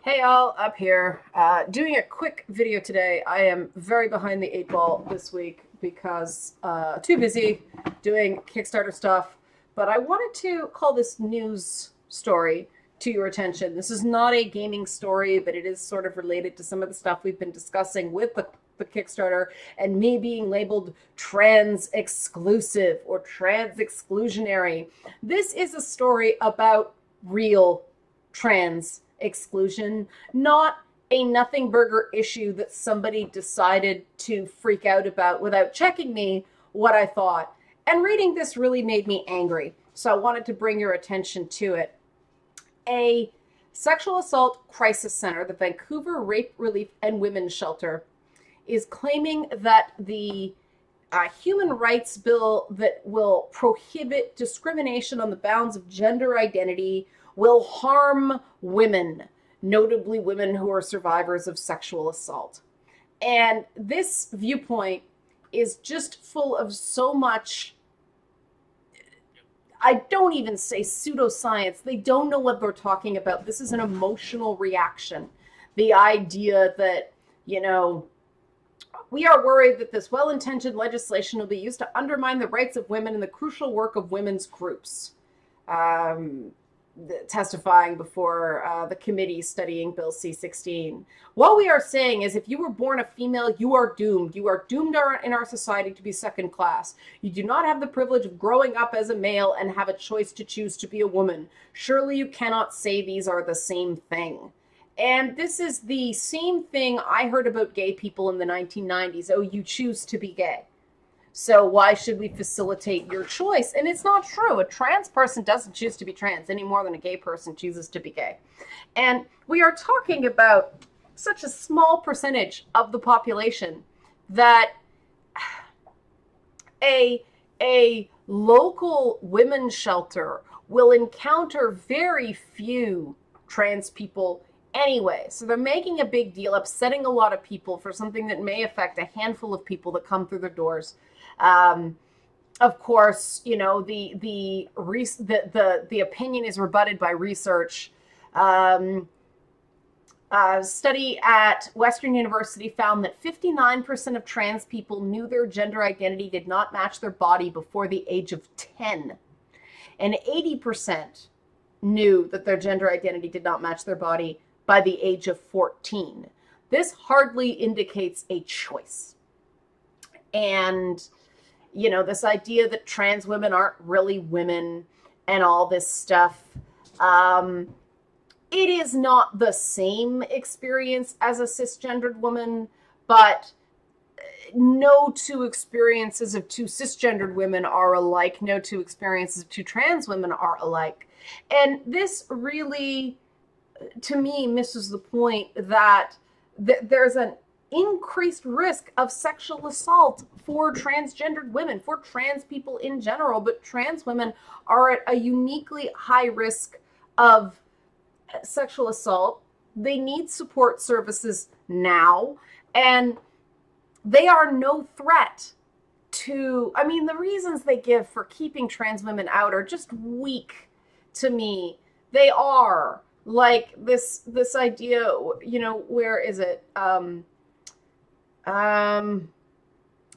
Hey all, up here. Doing a quick video today. I am very behind the eight ball this week because too busy doing Kickstarter stuff. But I wanted to call this news story to your attention. This is not a gaming story, but it is sort of related to some of the stuff we've been discussing with the Kickstarter and me being labeled trans-exclusive or trans-exclusionary. This is a story about real trans exclusion, not a nothing burger issue that somebody decided to freak out about without checking me what I thought. And reading this really made me angry, so I wanted to bring your attention to it. A sexual assault crisis center, the Vancouver Rape Relief and Women's Shelter, is claiming that the human rights bill that will prohibit discrimination on the bounds of gender identity will harm women, notably women who are survivors of sexual assault. And this viewpoint is just full of so much, I don't even say pseudoscience. They don't know what they're talking about. This is an emotional reaction. The idea that, we are worried that this well-intentioned legislation will be used to undermine the rights of women and the crucial work of women's groups. Testifying before the committee studying Bill C-16. What we are saying is if you were born a female, you are doomed. You are doomed in our society to be second class. You do not have the privilege of growing up as a male and have a choice to choose to be a woman. Surely you cannot say these are the same thing. And this is the same thing I heard about gay people in the 1990s. Oh, you choose to be gay, so why should we facilitate your choice? And it's not true. A trans person doesn't choose to be trans any more than a gay person chooses to be gay. And we are talking about such a small percentage of the population that a local women's shelter will encounter very few trans people anyway. So they're making a big deal, upsetting a lot of people for something that may affect a handful of people that come through their doors. Of course, the opinion is rebutted by research. A study at Western University found that 59% of trans people knew their gender identity did not match their body before the age of 10. And 80% knew that their gender identity did not match their body by the age of 14. This hardly indicates a choice. And this idea that trans women aren't really women and all this stuff. It is not the same experience as a cisgendered woman, but no two experiences of two cisgendered women are alike. No two experiences of two trans women are alike. And this really, to me, misses the point that there's an increased risk of sexual assault for transgendered women, for trans people in general, but trans women are at a uniquely high risk of sexual assault. They need support services now, and they are no threat to, the reasons they give for keeping trans women out are just weak to me. They are like this idea, where is it?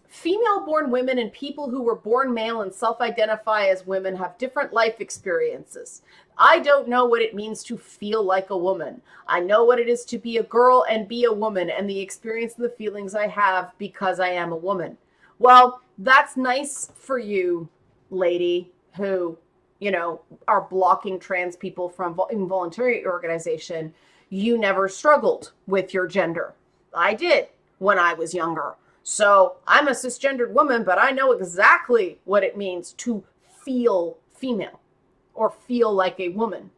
Female-born women and people who were born male and self-identify as women have different life experiences. I don't know what it means to feel like a woman. I know what it is to be a girl and be a woman, and the experience and the feelings I have because I am a woman. Well, that's nice for you, lady, who, are blocking trans people from involuntary organization. You never struggled with your gender. I did when I was younger. So I'm a cisgendered woman, but I know exactly what it means to feel female or feel like a woman.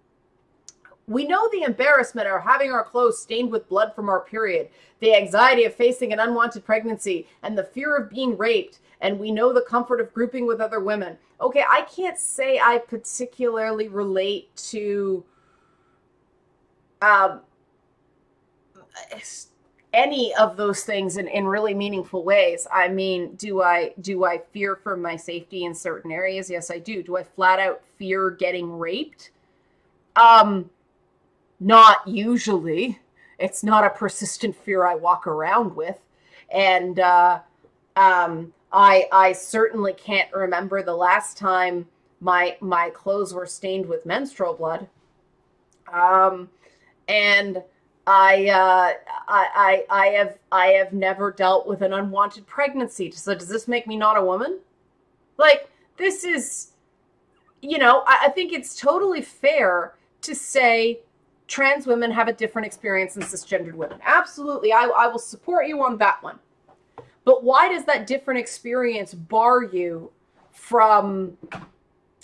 We know the embarrassment of having our clothes stained with blood from our period, the anxiety of facing an unwanted pregnancy, and the fear of being raped. And we know the comfort of grouping with other women. Okay, I can't say I particularly relate to any of those things in really meaningful ways. Do I fear for my safety in certain areas? Yes, I do. Do I flat out fear getting raped? not usually. It's not a persistent fear I walk around with. And I certainly can't remember the last time my clothes were stained with menstrual blood. And I have never dealt with an unwanted pregnancy. So does this make me not a woman? Like, this is, I think it's totally fair to say trans women have a different experience than cisgendered women. Absolutely. I will support you on that one. But why does that different experience bar you from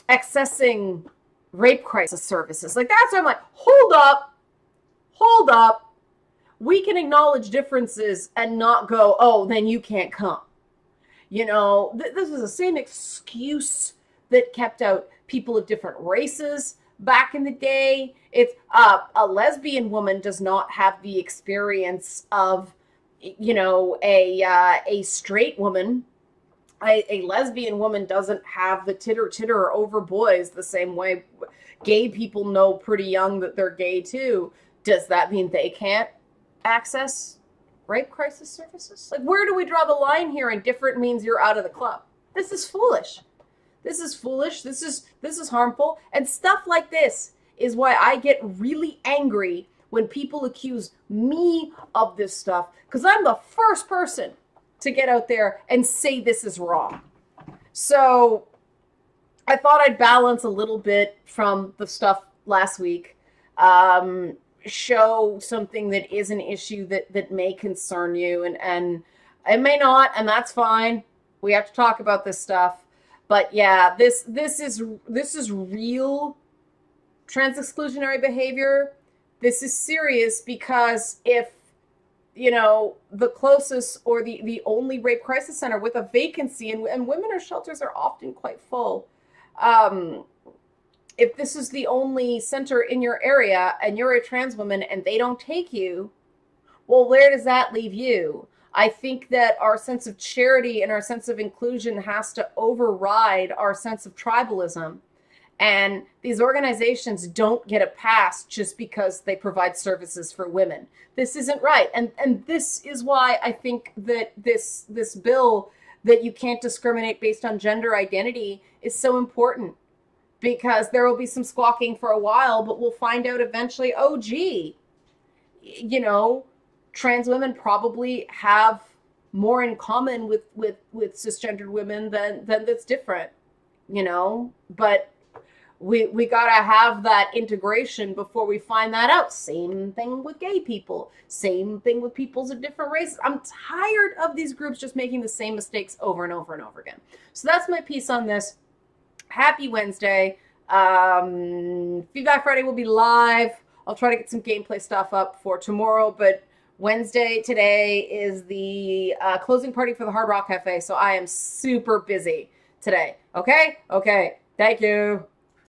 accessing rape crisis services? Like, that's why I'm like, hold up. We can acknowledge differences and not go, oh, then you can't come. This is the same excuse that kept out people of different races back in the day. It's a lesbian woman does not have the experience of, a straight woman. A lesbian woman doesn't have the titter over boys the same way gay people know pretty young that they're gay too. Does that mean they can't access rape crisis services? Like, where do we draw the line here? And different means you're out of the club. This is foolish. This is foolish. This is harmful. And stuff like this is why I get really angry when people accuse me of this stuff, because I'm the first person to get out there and say this is wrong. So I thought I'd balance a little bit from the stuff last week, show something that is an issue that may concern you, and it may not, and that's fine. We have to talk about this stuff. But yeah, this is real trans-exclusionary behavior. This is serious, because if, the closest or the only rape crisis center with a vacancy, and women's shelters are often quite full, if this is the only center in your area and you're a trans woman and they don't take you, well, where does that leave you? I think that our sense of charity and our sense of inclusion has to override our sense of tribalism. And these organizations don't get a pass just because they provide services for women. This isn't right. And this is why I think that this bill, that you can't discriminate based on gender identity, is so important. Because there will be some squawking for a while, but we'll find out eventually, oh, gee, trans women probably have more in common with cisgendered women than that's different, But we gotta have that integration before we find that out. Same thing with gay people. Same thing with peoples of different races. I'm tired of these groups just making the same mistakes over and over and over again. So that's my piece on this. Happy Wednesday. Feedback Friday will be live. I'll try to get some gameplay stuff up for tomorrow, but Wednesday today is the closing party for the Hard Rock Cafe, so I am super busy today. Okay? Okay. Thank you.